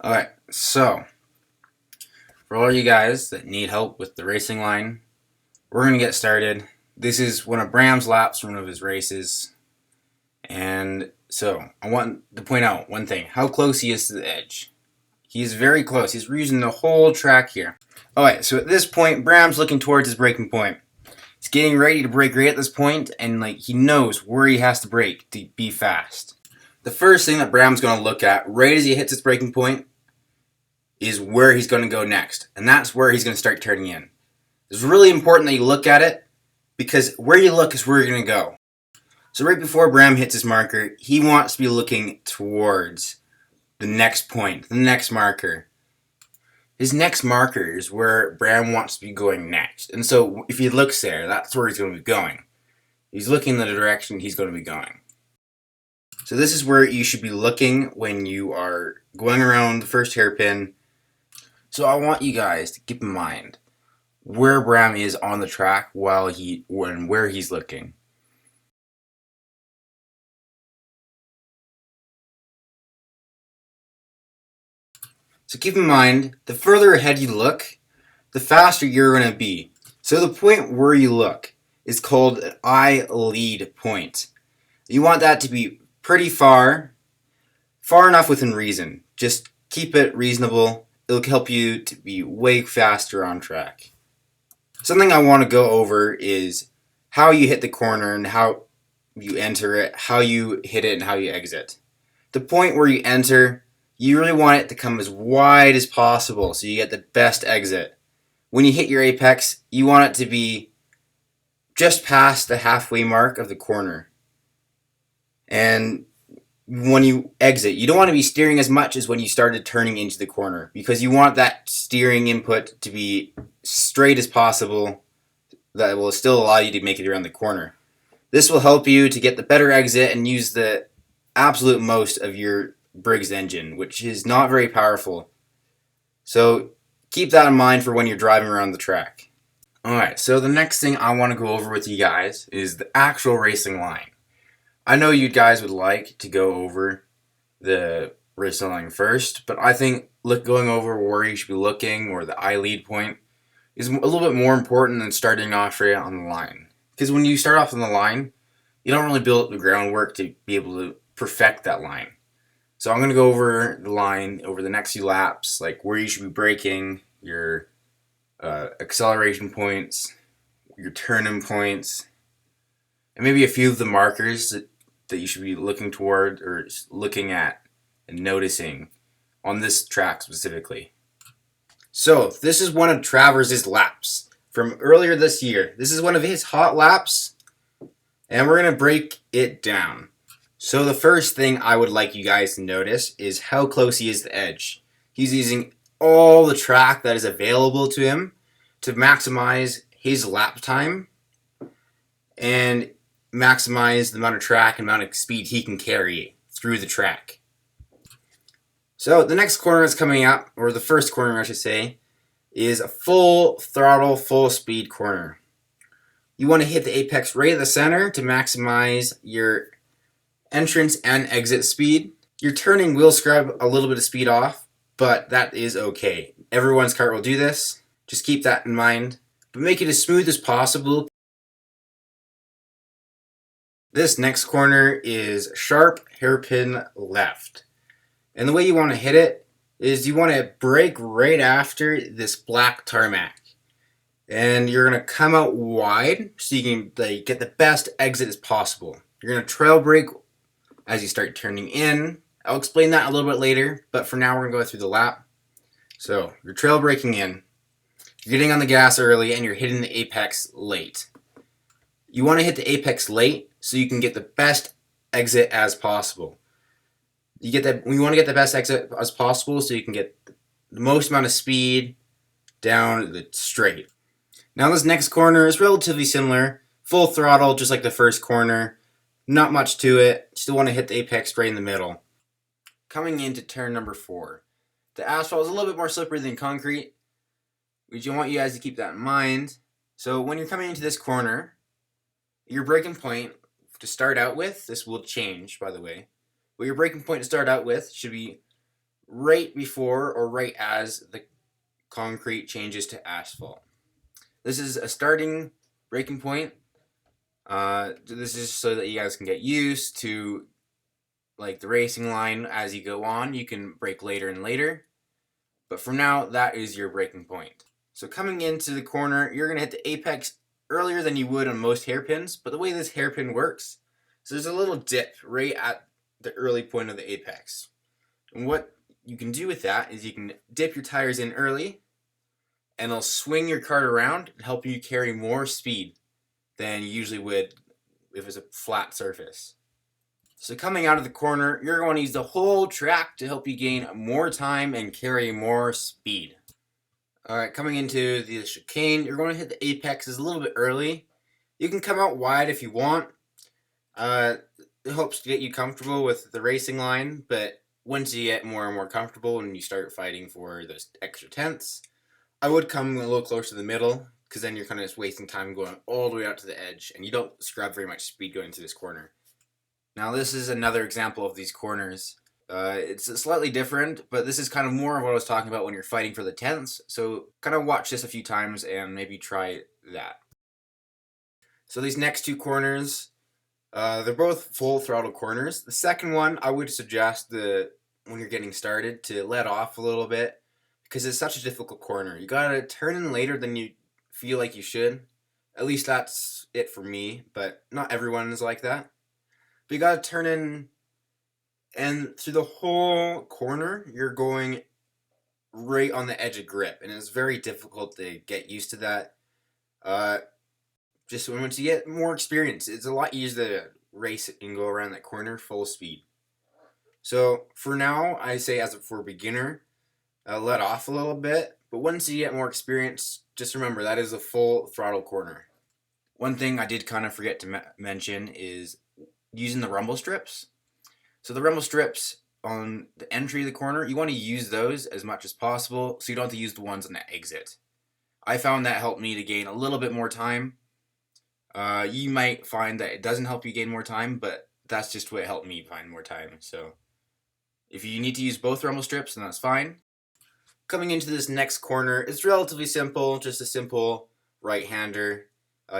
Alright, so for all you guys that need help with the racing line, we're going to get started. This is one of Bram's laps from one of his races. And so I want to point out one thing, how close he is to the edge. He's very close. He's using the whole track here. Alright, so at this point, Bram's looking towards his braking point. He's getting ready to brake right at this point, and he knows where he has to brake to be fast. The first thing that Bram's going to look at right as he hits his braking point is where he's going to go next. And that's where he's going to start turning in. It's really important that you look at it, because where you look is where you're going to go. So right before Bram hits his marker, he wants to be looking towards the next point, the next marker. His next marker is where Bram wants to be going next. And so if he looks there, that's where he's going to be going. He's looking in the direction he's going to be going. So this is where you should be looking when you are going around the first hairpin. So I want you guys to keep in mind where Bram is on the track where he's looking. So keep in mind, the further ahead you look, the faster you're going to be. So the point where you look is called an eye lead point. You want that to be pretty far enough within reason. Just keep it reasonable. It'll help you to be way faster on track. Something I want to go over is how you hit the corner and how you enter it, how you hit it, and how you exit. The point where you enter, you really want it to come as wide as possible so you get the best exit. When you hit your apex, you want it to be just past the halfway mark of the corner. And when you exit, you don't want to be steering as much as when you started turning into the corner, because you want that steering input to be straight as possible. That will still allow you to make it around the corner. This will help you to get the better exit and use the absolute most of your Briggs engine, which is not very powerful. So keep that in mind for when you're driving around the track. Alright, so the next thing I want to go over with you guys is the actual racing line. I know you guys would like to go over the racing line first, but I think going over where you should be looking, or the eye lead point, is a little bit more important than starting off right on the line. Because when you start off on the line, you don't really build up the groundwork to be able to perfect that line. So I'm going to go over the line over the next few laps, like where you should be braking, your acceleration points, your turn-in points, and maybe a few of the markers that you should be looking toward or looking at and noticing on this track specifically. So this is one of Travers' laps from earlier this year. This is one of his hot laps, and we're going to break it down. So the first thing I would like you guys to notice is how close he is to the edge. He's using all the track that is available to him to maximize his lap time and maximize the amount of track and amount of speed he can carry through the track. So the next corner that's coming up, or the first corner I should say, is a full throttle, full speed corner. You want to hit the apex right at the center to maximize your entrance and exit speed. Your turning will scrub a little bit of speed off, but that is okay. Everyone's kart will do this. Just keep that in mind, but make it as smooth as possible. This next corner is sharp hairpin left. And the way you want to hit it is you want to brake right after this black tarmac. And you're going to come out wide so you can get the best exit as possible. You're going to trail brake as you start turning in. I'll explain that a little bit later, but for now we're going to go through the lap. So you're trail braking in, you're getting on the gas early, and you're hitting the apex late. You want to hit the apex late so you can get the best exit as possible. You want to get the best exit as possible so you can get the most amount of speed down the straight. Now this next corner is relatively similar. Full throttle, just like the first corner. Not much to it. Still want to hit the apex right in the middle. Coming into turn number 4. The asphalt is a little bit more slippery than concrete. We want you guys to keep that in mind. So when you're coming into this corner, your braking point to start out with, this will change by the way, but your braking point to start out with should be right before or right as the concrete changes to asphalt. This is a starting braking point. This is so that you guys can get used to like the racing line. As you go on, you can brake later and later, but for now, that is your braking point. So coming into the corner, you're going to hit the apex earlier than you would on most hairpins, but the way this hairpin works, so there's a little dip right at the early point of the apex. And what you can do with that is you can dip your tires in early, and they'll swing your cart around and help you carry more speed than you usually would if it's a flat surface. So coming out of the corner, you're going to use the whole track to help you gain more time and carry more speed. Alright, coming into the chicane, you're going to hit the apexes a little bit early. You can come out wide if you want. It helps to get you comfortable with the racing line, but once you get more and more comfortable and you start fighting for those extra tenths, I would come a little closer to the middle, because then you're kind of just wasting time going all the way out to the edge, and you don't scrub very much speed going through this corner. Now this is another example of these corners. It's slightly different, but this is kind of more of what I was talking about when you're fighting for the tenths, so kind of watch this a few times and maybe try that. So these next two corners, they're both full throttle corners. The second one, I would suggest when you're getting started to let off a little bit, because it's such a difficult corner. You gotta turn in later than you feel like you should. At least that's it for me, but not everyone is like that. But you gotta turn in, and through the whole corner, you're going right on the edge of grip, and it's very difficult to get used to that. Just once you get more experience, it's a lot easier to race and go around that corner full speed. So for now, I say for a beginner, let off a little bit, but once you get more experience, just remember that is a full throttle corner. One thing I did kind of forget to mention is using the rumble strips. So the rumble strips on the entry of the corner, you want to use those as much as possible so you don't have to use the ones on the exit. I found that helped me to gain a little bit more time. You might find that it doesn't help you gain more time, but that's just what helped me find more time. So if you need to use both rumble strips, then that's fine. Coming into this next corner, it's relatively simple, just a simple right-hander.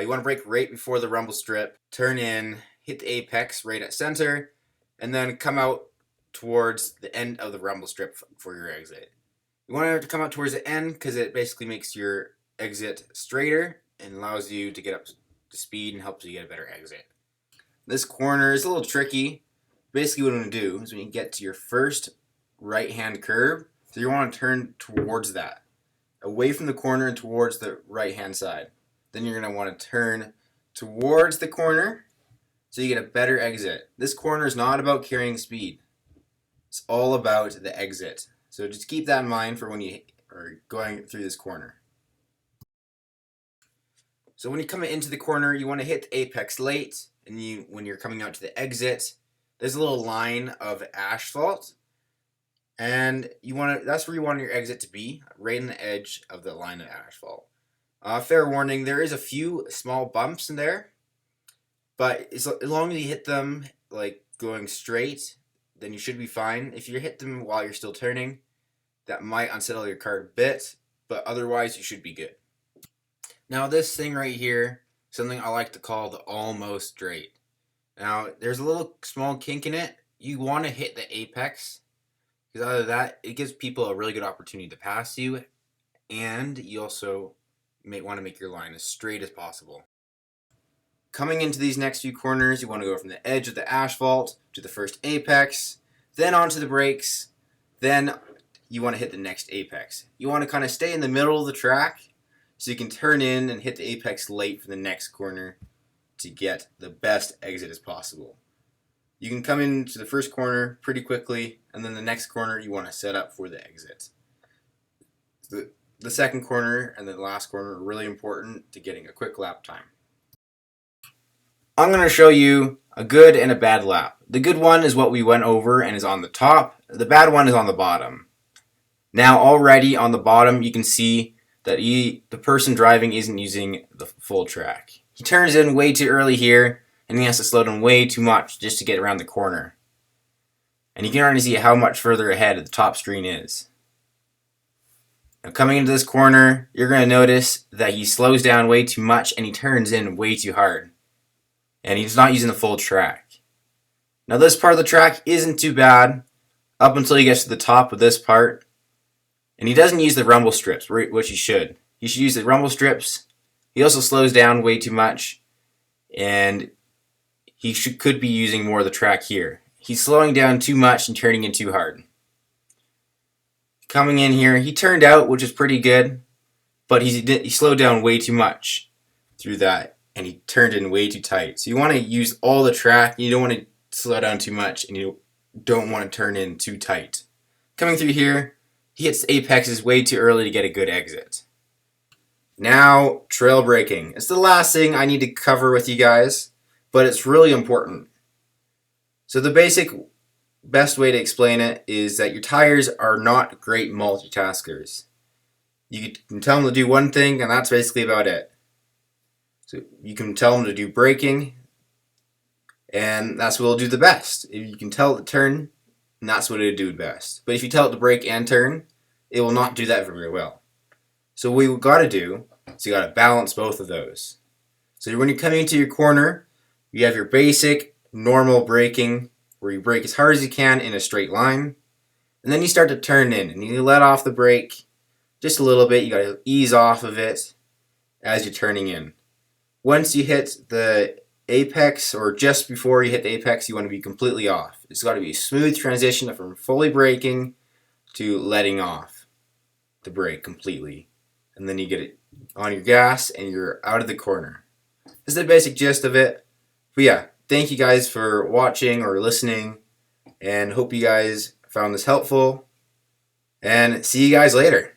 You want to brake right before the rumble strip, turn in, hit the apex right at center, and then come out towards the end of the rumble strip for your exit. You want to come out towards the end because it basically makes your exit straighter and allows you to get up to speed and helps you get a better exit. This corner is a little tricky. Basically what I'm going to do is when you get to your first right-hand curve, so you want to turn towards that, away from the corner and towards the right-hand side. Then you're going to want to turn towards the corner so you get a better exit. This corner is not about carrying speed. It's all about the exit. So just keep that in mind for when you are going through this corner. So when you come into the corner, you want to hit the apex late, and when you're coming out to the exit, there's a little line of asphalt, and that's where you want your exit to be, right on the edge of the line of asphalt. Fair warning, there is a few small bumps in there, but as long as you hit them like going straight, then you should be fine. If you hit them while you're still turning, that might unsettle your car a bit, but otherwise you should be good. Now this thing right here, something I like to call the almost straight. Now there's a little small kink in it. You want to hit the apex, because out of that, it gives people a really good opportunity to pass you, and you also may want to make your line as straight as possible. Coming into these next few corners, you want to go from the edge of the asphalt to the first apex, then onto the brakes, then you want to hit the next apex. You want to kind of stay in the middle of the track so you can turn in and hit the apex late for the next corner to get the best exit as possible. You can come into the first corner pretty quickly, and then the next corner you want to set up for the exit. The second corner and the last corner are really important to getting a quick lap time. I'm going to show you a good and a bad lap. The good one is what we went over and is on the top. The bad one is on the bottom. Now already on the bottom you can see that the person driving isn't using the full track. He turns in way too early here, and he has to slow down way too much just to get around the corner. And you can already see how much further ahead the top screen is. Now coming into this corner, you're going to notice that he slows down way too much and he turns in way too hard. And he's not using the full track. Now this part of the track isn't too bad up until he gets to the top of this part. And he doesn't use the rumble strips, which he should. He should use the rumble strips. He also slows down way too much. And he could be using more of the track here. He's slowing down too much and turning in too hard. Coming in here, he turned out, which is pretty good, but he slowed down way too much through that, and he turned in way too tight. So you want to use all the track, you don't want to slow down too much, and you don't want to turn in too tight. Coming through here, he hits the apexes way too early to get a good exit. Now, trail braking. It's the last thing I need to cover with you guys, but it's really important. So the best way to explain it is that your tires are not great multitaskers. You can tell them to do one thing, and that's basically about it. So you can tell them to do braking, and that's what it'll do the best. If you can tell it to turn, and that's what it'll do best. But if you tell it to brake and turn, it will not do that very well. So what you've got to do is you got to balance both of those. So when you're coming into your corner, you have your basic, normal braking, where you brake as hard as you can in a straight line. And then you start to turn in, and you let off the brake just a little bit. You got to ease off of it as you're turning in. Once you hit the apex, or just before you hit the apex, you want to be completely off. It's got to be a smooth transition from fully braking to letting off the brake completely. And then you get it on your gas, and you're out of the corner. This is the basic gist of it. But yeah, thank you guys for watching or listening, and hope you guys found this helpful, and see you guys later.